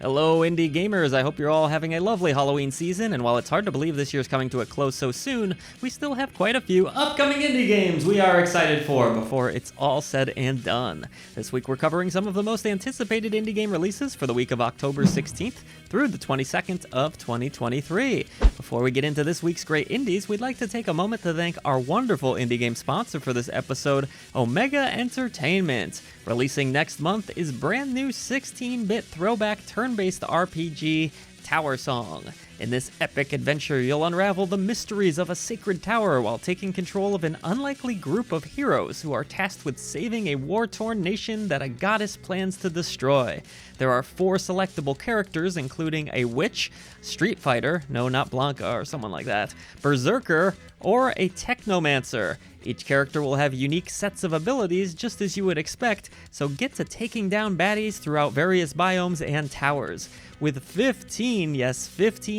Hello indie gamers, I hope you're all having a lovely Halloween season, and while it's hard to believe this year's coming to a close so soon, we still have quite a few upcoming indie games we are excited for before it's all said and done. This week we're covering some of the most anticipated indie game releases for the week of October 16th through the 22nd of 2023. Before we get into this week's great indies, we'd like to take a moment to thank our wonderful indie game sponsor for this episode, Omega Entertainment. Releasing next month is brand new 16-bit throwback turn-based RPG, Tower Song. In this epic adventure, you'll unravel the mysteries of a sacred tower while taking control of an unlikely group of heroes who are tasked with saving a war-torn nation that a goddess plans to destroy. There are 4 selectable characters, including a witch, street fighter, no, not Blanca or someone like that, berserker, or a technomancer. Each character will have unique sets of abilities, just as you would expect, so get to taking down baddies throughout various biomes and towers. With 15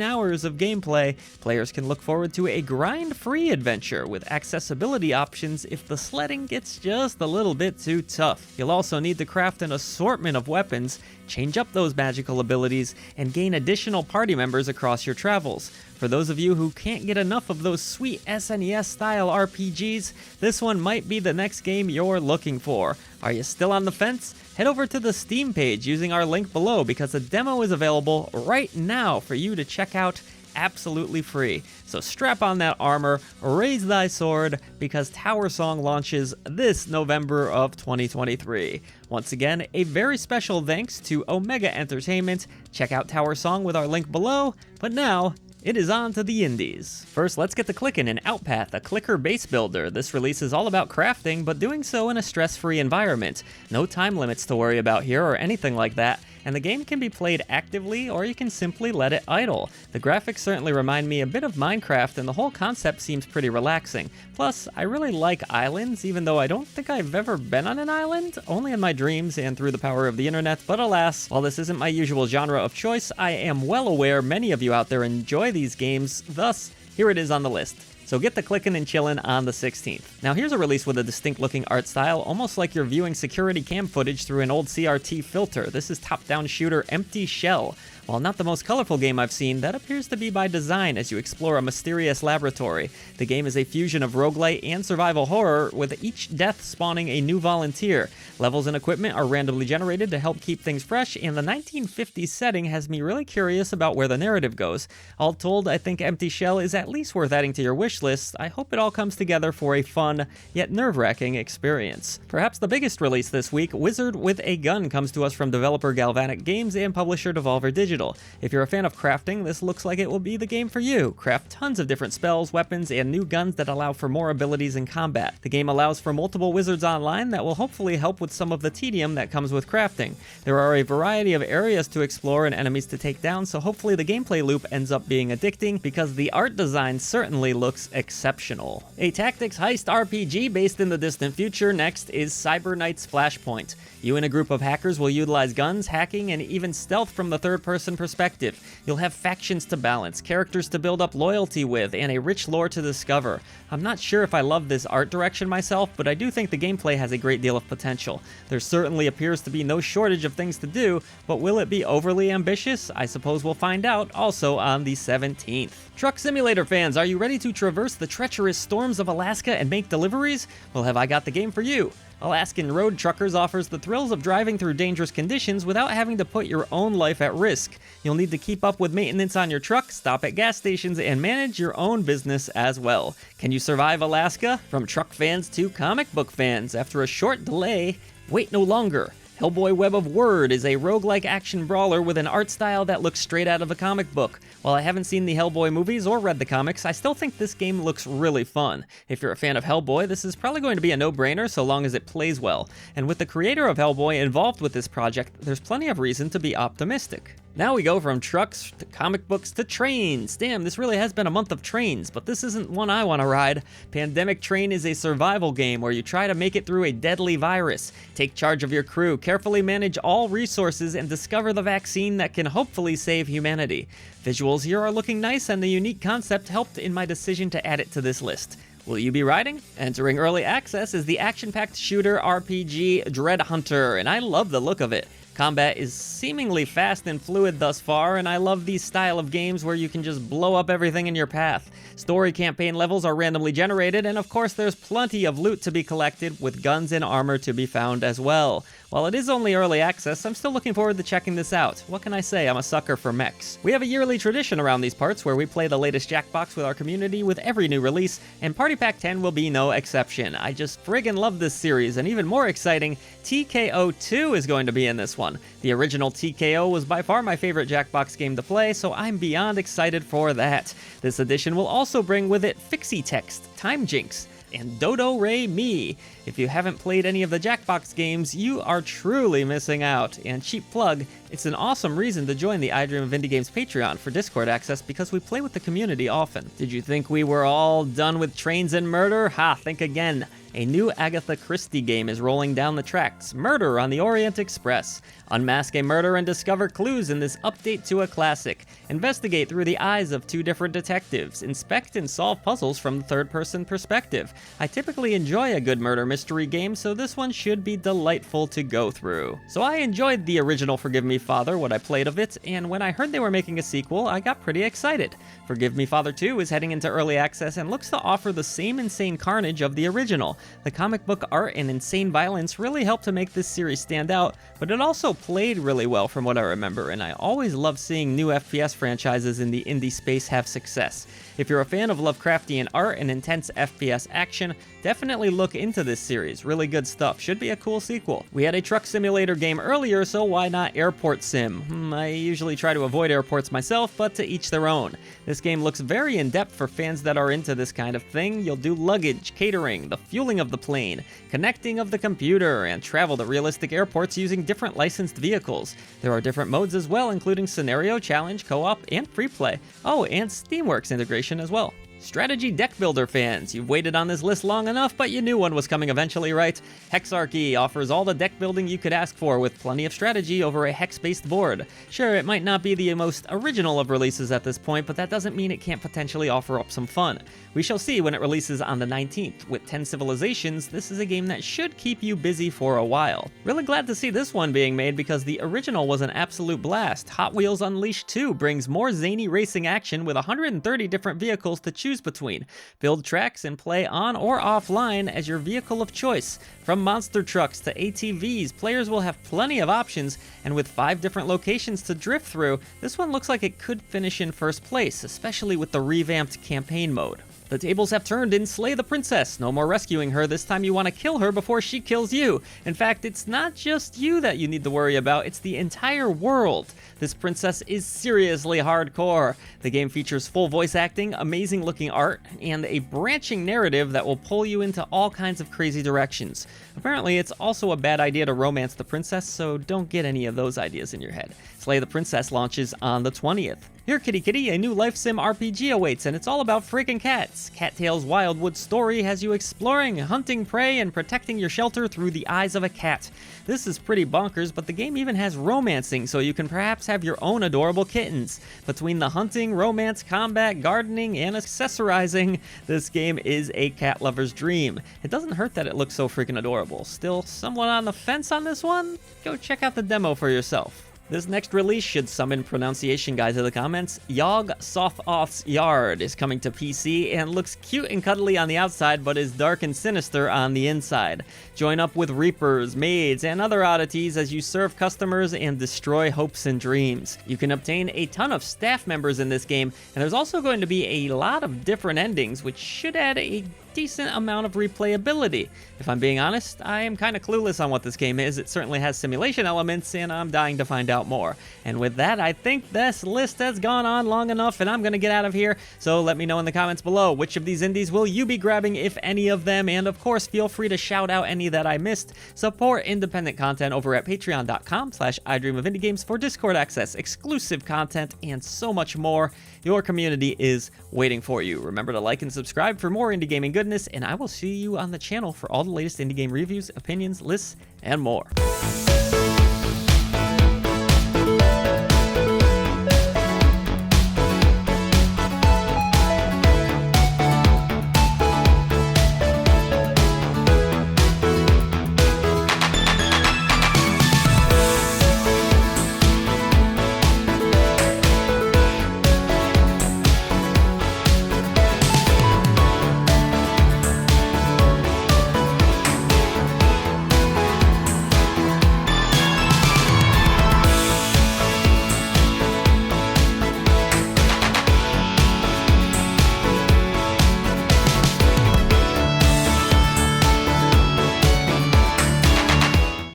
hours of gameplay, players can look forward to a grind-free adventure with accessibility options if the sledding gets just a little bit too tough. You'll also need to craft an assortment of weapons, change up those magical abilities, and gain additional party members across your travels. For those of you who can't get enough of those sweet SNES-style RPGs, this one might be the next game you're looking for. Are you still on the fence? Head over to the Steam page using our link below because a demo is available right now for you to check out absolutely free. So strap on that armor, raise thy sword, because Tower Song launches this November of 2023. Once again, a very special thanks to Omega Entertainment. Check out Tower Song with our link below, but now, it is on to the indies. First, let's get to clicking in Outpath, a clicker base builder. This release is all about crafting, but doing so in a stress-free environment. No time limits to worry about here or anything like that, and the game can be played actively or you can simply let it idle. The graphics certainly remind me a bit of Minecraft, and the whole concept seems pretty relaxing. Plus, I really like islands, even though I don't think I've ever been on an island, only in my dreams and through the power of the internet. But alas, while this isn't my usual genre of choice, I am well aware many of you out there enjoy these games, thus, here it is on the list. So get the clickin' and chillin' on the 16th. Now here's a release with a distinct looking art style, almost like you're viewing security cam footage through an old CRT filter. This is top-down shooter Empty Shell. While not the most colorful game I've seen, that appears to be by design as you explore a mysterious laboratory. The game is a fusion of roguelite and survival horror, with each death spawning a new volunteer. Levels and equipment are randomly generated to help keep things fresh, and the 1950s setting has me really curious about where the narrative goes. All told, I think Empty Shell is at least worth adding to your wish list. I hope it all comes together for a fun, yet nerve-wracking experience. Perhaps the biggest release this week, Wizard with a Gun, comes to us from developer Galvanic Games and publisher Devolver Digital. If you're a fan of crafting, this looks like it will be the game for you. Craft tons of different spells, weapons, and new guns that allow for more abilities in combat. The game allows for multiple wizards online that will hopefully help with some of the tedium that comes with crafting. There are a variety of areas to explore and enemies to take down, so hopefully the gameplay loop ends up being addicting, because the art design certainly looks exceptional. A tactics heist RPG based in the distant future next is Cyber Knight's Flashpoint. You and a group of hackers will utilize guns, hacking, and even stealth from the third-person perspective. You'll have factions to balance, characters to build up loyalty with, and a rich lore to discover. I'm not sure if I love this art direction myself, but I do think the gameplay has a great deal of potential. There certainly appears to be no shortage of things to do, but will it be overly ambitious? I suppose we'll find out, also on the 17th. Truck Simulator fans, are you ready to traverse the treacherous storms of Alaska and make deliveries? Well, have I got the game for you? Alaskan Road Truckers offers the thrills of driving through dangerous conditions without having to put your own life at risk. You'll need to keep up with maintenance on your truck, stop at gas stations, and manage your own business as well. Can you survive Alaska? From truck fans to comic book fans, after a short delay, wait no longer. Hellboy Web of Wyrd is a roguelike action brawler with an art style that looks straight out of a comic book. While I haven't seen the Hellboy movies or read the comics, I still think this game looks really fun. If you're a fan of Hellboy, this is probably going to be a no-brainer so long as it plays well. And with the creator of Hellboy involved with this project, there's plenty of reason to be optimistic. Now we go from trucks to comic books to trains. Damn, this really has been a month of trains, but this isn't one I want to ride. Pandemic Train is a survival game where you try to make it through a deadly virus, take charge of your crew, carefully manage all resources, and discover the vaccine that can hopefully save humanity. Visuals here are looking nice, and the unique concept helped in my decision to add it to this list. Will you be riding? Entering early access is the action-packed shooter RPG Dreadhunter, and I love the look of it. Combat is seemingly fast and fluid thus far, and I love these style of games where you can just blow up everything in your path. Story campaign levels are randomly generated, and of course there's plenty of loot to be collected, with guns and armor to be found as well. While it is only early access, I'm still looking forward to checking this out. What can I say, I'm a sucker for mechs. We have a yearly tradition around these parts where we play the latest Jackbox with our community with every new release, and Party Pack 10 will be no exception. I just friggin' love this series, and even more exciting, TKO 2 is going to be in this one. The original TKO was by far my favorite Jackbox game to play, so I'm beyond excited for that. This edition will also bring with it Fixie Text, Time Jinx, and Dodo Re Mi. If you haven't played any of the Jackbox games, you are truly missing out. And cheap plug, it's an awesome reason to join the I Dream of Indie Games Patreon for Discord access because we play with the community often. Did you think we were all done with trains and murder? Ha, think again. A new Agatha Christie game is rolling down the tracks, Murder on the Orient Express. Unmask a murder and discover clues in this update to a classic. Investigate through the eyes of two different detectives. Inspect and solve puzzles from the third-person perspective. I typically enjoy a good murder mystery game, so this one should be delightful to go through. So I enjoyed the original Forgive Me Father, what I played of it, and when I heard they were making a sequel, I got pretty excited. Forgive Me Father 2 is heading into early access and looks to offer the same insane carnage of the original. The comic book art and insane violence really helped to make this series stand out, but it also played really well from what I remember, and I always love seeing new FPS franchises in the indie space have success. If you're a fan of Lovecraftian art and intense FPS action, definitely look into this series. Really good stuff. Should be a cool sequel. We had a truck simulator game earlier, so why not AirportSim? I usually try to avoid airports myself, but to each their own. This game looks very in-depth for fans that are into this kind of thing. You'll do luggage, catering, the fueling of the plane, connecting of the computer, and travel to realistic airports using different licensed vehicles. There are different modes as well, including scenario, challenge, co-op, and free play. Oh, and Steamworks integration as well. Strategy deck builder fans, you've waited on this list long enough, but you knew one was coming eventually, right? Hexarchy offers all the deck building you could ask for with plenty of strategy over a hex-based board. Sure, it might not be the most original of releases at this point, but that doesn't mean it can't potentially offer up some fun. We shall see when it releases on the 19th. With 10 civilizations, this is a game that should keep you busy for a while. Really glad to see this one being made because the original was an absolute blast. Hot Wheels Unleashed 2 brings more zany racing action with 130 different vehicles to choose between. Build tracks and play on or offline as your vehicle of choice. From monster trucks to ATVs, players will have plenty of options, and with 5 different locations to drift through, this one looks like it could finish in first place, especially with the revamped campaign mode. The tables have turned in Slay the Princess. No more rescuing her. This time you want to kill her before she kills you. In fact, it's not just you that you need to worry about, it's the entire world. This princess is seriously hardcore. The game features full voice acting, amazing looking art, and a branching narrative that will pull you into all kinds of crazy directions. Apparently, it's also a bad idea to romance the princess, so don't get any of those ideas in your head. Slay the Princess launches on the 20th. Here, kitty kitty, a new life sim RPG awaits, and it's all about freaking cats. Cattails' Wildwood story has you exploring, hunting prey, and protecting your shelter through the eyes of a cat. This is pretty bonkers, but the game even has romancing, so you can perhaps have your own adorable kittens. Between the hunting, romance, combat, gardening, and accessorizing, this game is a cat lover's dream. It doesn't hurt that it looks so freaking adorable. Still somewhat on the fence on this one? Go check out the demo for yourself. This next release should summon pronunciation guys in the comments. Yog-Sothoth's Yard is coming to PC and looks cute and cuddly on the outside, but is dark and sinister on the inside. Join up with reapers, maids, and other oddities as you serve customers and destroy hopes and dreams. You can obtain a ton of staff members in this game, and there's also going to be a lot of different endings, which should add a decent amount of replayability. If I'm being honest, I am kind of clueless on what this game is. It certainly has simulation elements, and I'm dying to find out more. And with that, I think this list has gone on long enough, and I'm going to get out of here. So let me know in the comments below, which of these indies will you be grabbing, if any of them? And of course, feel free to shout out any that I missed. Support independent content over at patreon.com/idreamofindiegames for Discord access, exclusive content, and so much more. Your community is waiting for you. Remember to like and subscribe for more indie gaming goodness, and I will see you on the channel for all the latest indie game reviews, opinions, lists, and more.